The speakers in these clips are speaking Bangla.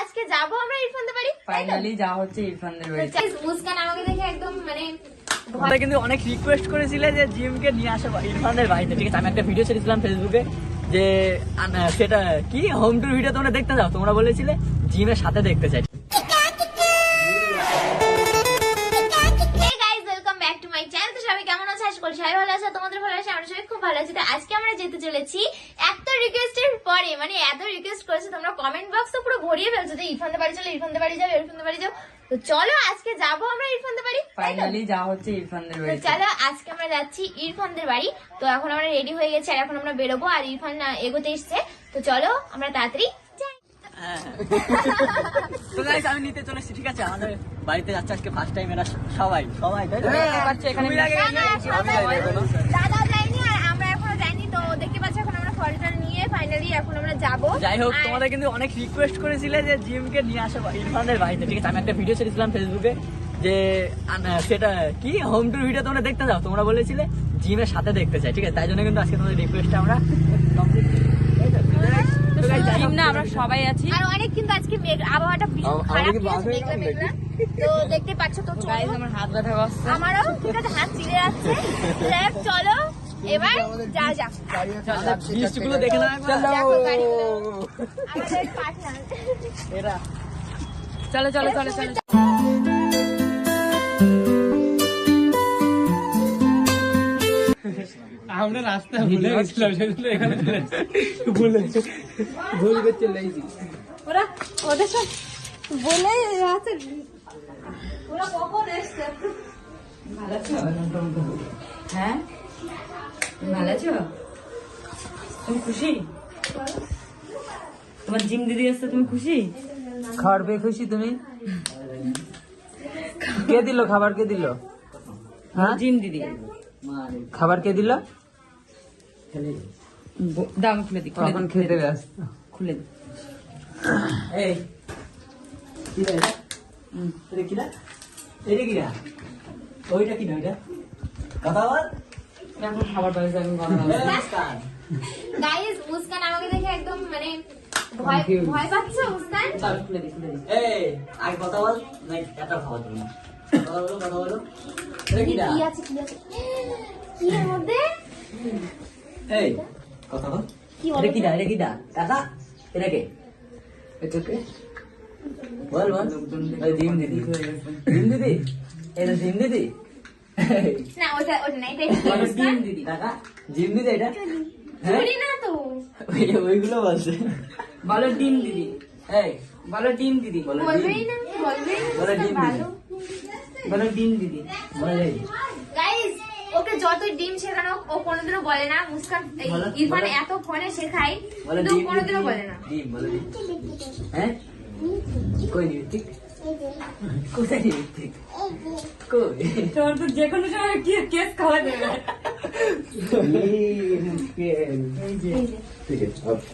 আজকে যাবো আমরা ইরফানদের বাড়ি। ফাইনালি যা হচ্ছে ইরফানদের বাড়ি। মুস্কান আমাকে দেখে একদম মানে তোমরা কিন্তু অনেক রিকোয়েস্ট করেছিলে যে জিমকে নিয়ে আসো ইরফানদের বাড়িতে, ঠিক আছে? আমি একটা ভিডিও ছেড়েছিলাম ফেসবুকে যে সেটা কি হোম টুর ভিডিও তোমরা দেখতে যাও, তোমরা বলেছিলে জিমের সাথে দেখতে চাই। সবাই ভালো আছে, তোমাদের ভালো আছে, আমরা সবাই খুব ভালো আছি। তো আজকে আমরা যেতে চলেছি এত রিকোয়েস্টের পরে, মানে এত রিকোয়েস্ট করেছে তোমরা, কমেন্ট বক্স তো পুরো ভরিয়ে ফেলছো যে ইরফানদের বাড়ি চলো, ইরফানদের বাড়ি যাও, ইরফানদের বাড়ি যাও। তো চলো আজকে যাবো আমরা ইরফানদের বাড়ি। ফাইনালি যা হচ্ছে ইরফানদের বাড়ি। চলো আজকে আমরা যাচ্ছি ইরফানদের বাড়ি। তো এখন আমরা রেডি হয়ে গেছি আর এখন আমরা বেরোবো, আর ইরফান এগোতে এসছে। তো চলো আমরা তাড়াতাড়ি তো গাইস আমি নিতে চলে এসেছি, ঠিক আছে? আমাদের বাড়িতে যাচ্ছে আজকে ফার্স্ট টাইম এরা সবাই তাই তো? দাদা যায়নি আর আমরা এখনো যাইনি, তো দেখতে পাচ্ছি এখন আমরা ফরিটার নিয়ে ফাইনালি এখন আমরা যাবো। যাই হোক, তোমাদের কিন্তু অনেক রিকোয়েস্ট করেছিলে যে জিমকে নিয়ে আসো ইরফানদের বাড়িতে, ঠিক আছে? আমি একটা ভিডিও ছেড়েছিলাম ফেসবুকে যে সেটা কি হোম টুর ভিডিও তোমরা দেখতে যাও, তোমরা বলেছিলে জিমের সাথে দেখতে চাই, ঠিক আছে? তাই জন্য কিন্তু আজকে তোমাদের রিকোয়েস্টটা আমরা কমপ্লিট আমরা সবাই আছি। আর অনেক কিন্তু আজকে আবহাওয়াটা ভীষণ খারাপ, মেঘলা মেঘলা। তো দেখতে পাচ্ছ তো গাইস আমার হাত ব্যথা করছে। আমারও ঠিক আছে, হাত চিড়ে যাচ্ছে। চলো এবার যা যা জিনিসগুলো দেখে নাও একবার। দেখো গাড়িগুলো আমাদের পার্টনার এরা চলো চলো চলো চলো। আমরা রাস্তা ভুলে গেছিলাম, সেজন্য এখানে ভুল করে চলে এসেছি। ওরা ওদের সব বলে আছে, ওরা কখন এসছে? হ্যাঁ ভালো আছো? তুমি খুশি? তোমার জিম দিদি আসছে, তুমি খুশি? খাবার পেয়ে খুশি তুমি? কে দিল খাবার? কে দিল? হ্যাঁ জিম দিদি। খাবার কে দিল? দাম খুলে দি, এখন খেতে ব্যস্ত। খুলে দি। এই কিরা এটা? এটা কিরা? এটা কিরা? ওইটা কি না? ওইটা কথা বল। এখন খাবার পাইছে, আমি কথা বলবো। গাইস মুস্কান আমাকে দেখে একদম মানে ভয় ভয় পাচ্ছে। মুস্কান দাম খুলে দি, খুলে দি। এই আগে কথা বল, নাই এত খাবার তুমি না। কথা বলো। এটা কিরা? কি আছে কি এর মধ্যে? এই কথা বল। কি এটা কিরা? এটা কিরা? কাকা এটা কে? এটা কে? বল জিম দিদি। জিম দিদি? এটা জিম দিদি? না ওটা না, এটা জিম দিদি কাকা, জিম দিদি এটা? চুরি না তো। ওইগুলো বলছে। বলো ডিম দিদি। এই বলো ডিম দিদি। বলবেই না, বলবেই না। বলো ডিম দিদি। বলো ডিম দিদি। বলে গাইস ওকে যতই ডিম শেখানো ও কোনোদিনও বলে না। মুস্কান ইরফান এত ফোনে শেখাই কিন্তু ও কোনোদিনও বলে না। ডিম বলে ডিম। হ্যাঁ কই দিবি ঠিক? কোথায় দিবি ঠিক? কই? তোর তো যে কোনো সময় কি কেস খাওয়া যাবে। ঠিক আছে ওকে।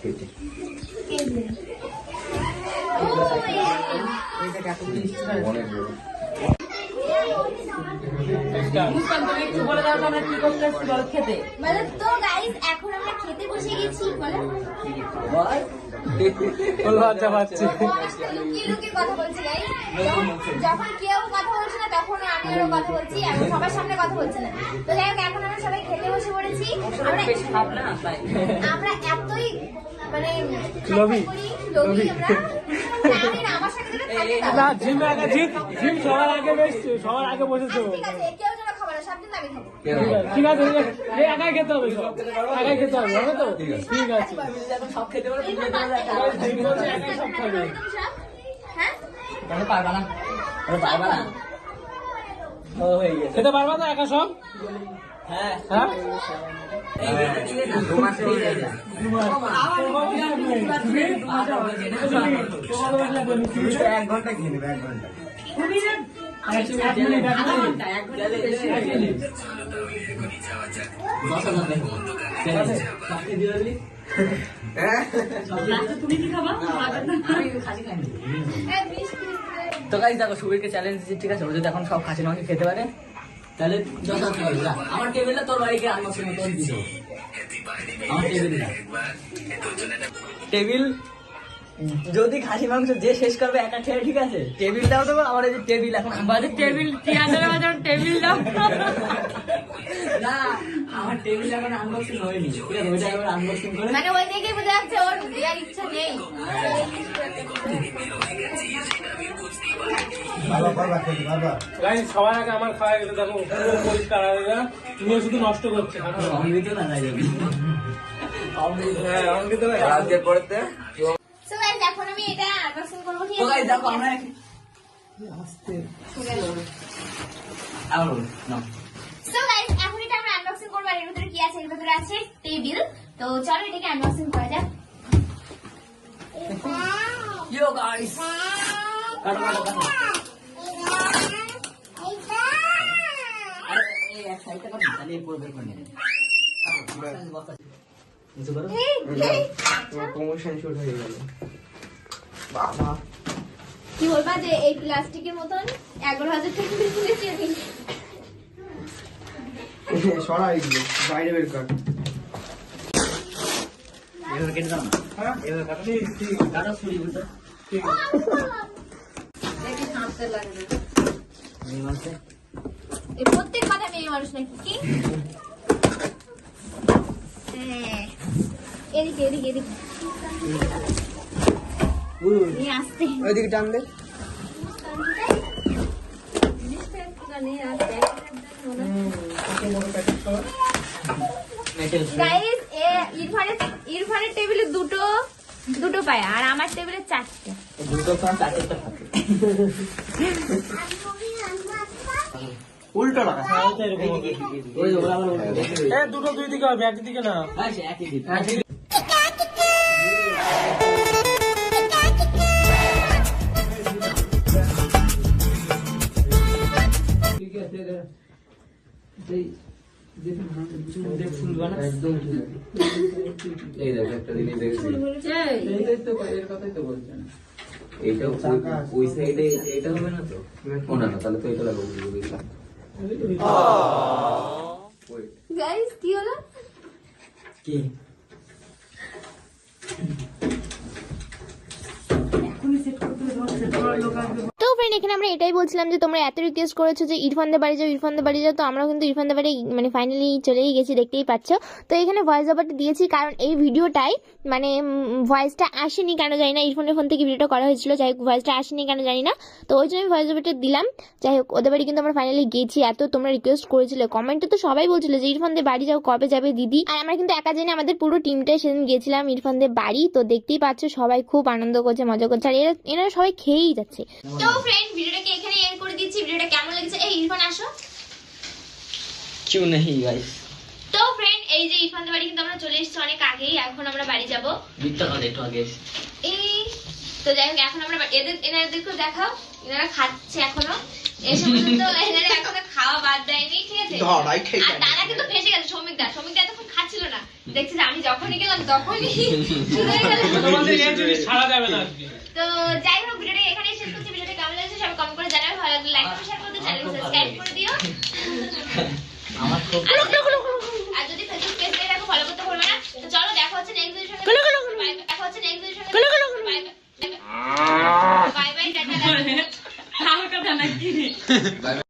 মুস্কান তুমি একটু বলে দাও তো আমরা কি করতে আসছি, বলো খেতে। মানে তো গাইস এখন আমরা খেতে বসে গেছি। বলো লজ্জা পাচ্ছে। লুকিয়ে লুকিয়ে কথা বলছি গাইস। যখন কেউ কথা বলছে না তখন আমিও কথা বলছি, এখন সবার সামনে কথা বলছে না। তো যাই হোক এখন আমরা সবাই খেতে বসে পড়েছি। বেশি খাব না তাই। আমরা এতই মানে লোভী। লোভী আমরা জানি না আমার সাথে যেটা থাকে না জিম সবার আগে বসছে, সবার আগে বসেছো। ঠিক আছে কেউ যেন খাবে না, সব দিন আমি খাবো। ঠিক আছে এই একাই খেতে হবে, একাই খেতে হবে, হবে তো? ঠিক আছে। সব খেতে পারো, তুমি খেতে পারো একা। একাই সব খাবে। হ্যাঁ তাহলে পারবা না? পারবা না? ও হয়ে গেছে। খেতে পারবা তো একা সব? হ্যাঁ হ্যাঁ এক ঘন্টা খেয়ে নেবে, 1 ঘন্টা। তো গাইস দেখো সুবীরকে চ্যালেঞ্জ দিচ্ছি, ঠিক আছে? ও যদি এখন সব খাসির মাংস খেতে পারে তাহলে আমার টেবিলটা তোর বাড়িকে আমার সঙ্গে তোর দিত। আমার টেবিল টেবিল যদি খাসি মাংস যে শেষ করবে একা খেয়ে, ঠিক আছে, টেবিলটাও দেবো। আমার এই যে টেবিল এখন বাজে টেবিল 3000 বাজার টেবিল দাও। না, আমার টেবিল এখন আনবক্সিং হয়নি, ঠিক আছে, ওইটা এবার আনবক্সিং করে মানে ওই দেখে বোঝা যাচ্ছে ওর দেওয়ার ইচ্ছা নেই। গাইস সবার আগে আমার খাওয়া গেছে, দেখো পুরো পরিষ্কার হয়ে গেল। তুমিও শুধু নষ্ট করছে। অমৃত না তাই জন্য। অমৃত, হ্যাঁ অমৃত ভাই আজকে করতে So guys, এখন আমি এটা আনবক্সিং করবো, ঠিক তো আছে? গাইস দেখো আমরা আরো না So guys, এখন এটা আমরা আনবক্সিং করবো। আর এর ভিতরে কি আছে? এর ভিতরে আছে টেবিল। তো চলো এটাকে আনবক্সিং করা যাক। ইয়ো গাইস, কাটো কাটো কাটো। আরে এই এক সাইডটা কাটো, তাহলে এরপর বের করে নেবে। নিচে করো। প্রমোশন শুট হয়ে গেল। বাবা কি বলবা যে এই প্লাস্টিকের মতন 11,000 টাকা দিয়ে কিনেছি আমি। সরাই দিল, বাইরে বের কর। এভাবে কেটে দাও না। এভাবে কাটো। কাটো ছুরি উল্টো। দেখি হাঁটতে লাগবে। এই মাসে এই প্রত্যেক কথা মেয়ে মানুষ নাকি কি? হ্যাঁ। এদিকে এদিকে এদিকে নিয়ে আসতে। ওইদিকে টান দে। মেটেল গাইস, ইরফানের টেবিলে দুটো পায়া আর আমার টেবিলে 4টা। দুটো ফ্যান চারটা থাকে। উল্টো লাগা। ওই যে ওরা আবার উল্টো দেখে। এ দুটো দুই দিকে হবে, একদিকে না। হ্যাঁ সে একই দিক। ঠিক আছে এই দেখ ফুল বানা একদম ঠিক আছে। এই দেখ একটা জিনিস দেখছি। এইটাই তো এর কথাই তো বলছেন। এইটা ওই সাইডে এটা হবে না তো? ও না না, তাহলে তো এটা লাগাবো বুঝলাম। গাইস, কি হলো? কি তো ফ্রেন্ড, এখানে আমরা এটাই বলছিলাম যে তোমরা এত রিকোয়েস্ট করেছো যে ইরফানদের বাড়ি যাও, ইরফানদের বাড়ি যাও। তো আমরাও কিন্তু ইরফানদের বাড়ি মানে ফাইনালি চলেই গেছি, দেখতেই পাচ্ছ। তো এখানে ভয়েস ওভারটা দিয়েছি কারণ এই ভিডিওটাই মানে ভয়েসটা আসেনি কেন জানি না। ইরফানের ফোন থেকে ভিডিওটা করা হয়েছিল, যাই হোক ভয়েসটা আসেনি কেন জানি না। তো ওই জন্য আমি ভয়েস ওভারটা দিলাম। যাই হোক, ওদের বাড়ি কিন্তু আমরা ফাইনালি গেছি। এত তোমরা রিকোয়েস্ট করেছিলে, কমেন্টে তো সবাই বলছিল যে ইরফানদের বাড়ি যাও, কবে যাবে দিদি। আর আমরা কিন্তু একা জানি, আমাদের পুরো টিমটাই সেদিন গেছিলাম ইরফানদের বাড়ি। তো দেখতেই পাচ্ছ সবাই খুব আনন্দ করছে, মজা করছে, আর এনারা সবাই খেয়েই যাচ্ছে। তো ফ্রেন্ড, ভিডিওটাকে এখানে এন্ড করে দিচ্ছি। ভিডিওটা কেমন লেগেছে? এই ইরফান আসো। क्यों नहीं गाइस? তো ফ্রেন্ড, এই যে ইরফানদের বাড়ি কিন্তু আমরা চলে এসেছি অনেক আগেই। এখন আমরা বাড়ি যাব বিটটা না একটু আগে। এই তো যাই হোক, এখন আমরা এনাদেরকে দেখাও। এনারা খাচ্ছে এখনো, এসে পর্যন্ত এনারা এখনো খাওয়া বাদ দেয়নি, ঠিক আছে? আর দাদা কিন্তু ফেসে গেছে। সৌমিকদা এতক্ষণ খাচ্ছিল না, দেখছি যে আমি যখনই গেলাম তখনই শুরু হয়ে গেল। তোমাদের এই জিনিস ছাড়া যাবে না আজকে। তো যাই হোক, ভিডিওটা এখানে শেষ করছি। ভিডিওটা কেমন লেগেছে সবাই কমেন্ট করে জানাবে। ভালো লাগলে লাইক করে শেয়ার করে দিও, চ্যানেলকে সাবস্ক্রাইব করে দিও। আমার খুব আর যদি ফেসবুক পেজ থেকে দেখো, ফলো করতে ভুলবে না। তো চলো, দেখা হচ্ছে নেক্সট ভিডিওর সঙ্গে। দেখা হচ্ছে নেক্সট ভিডিওর সঙ্গে। Bye bye, tata. আমার কথা নাকি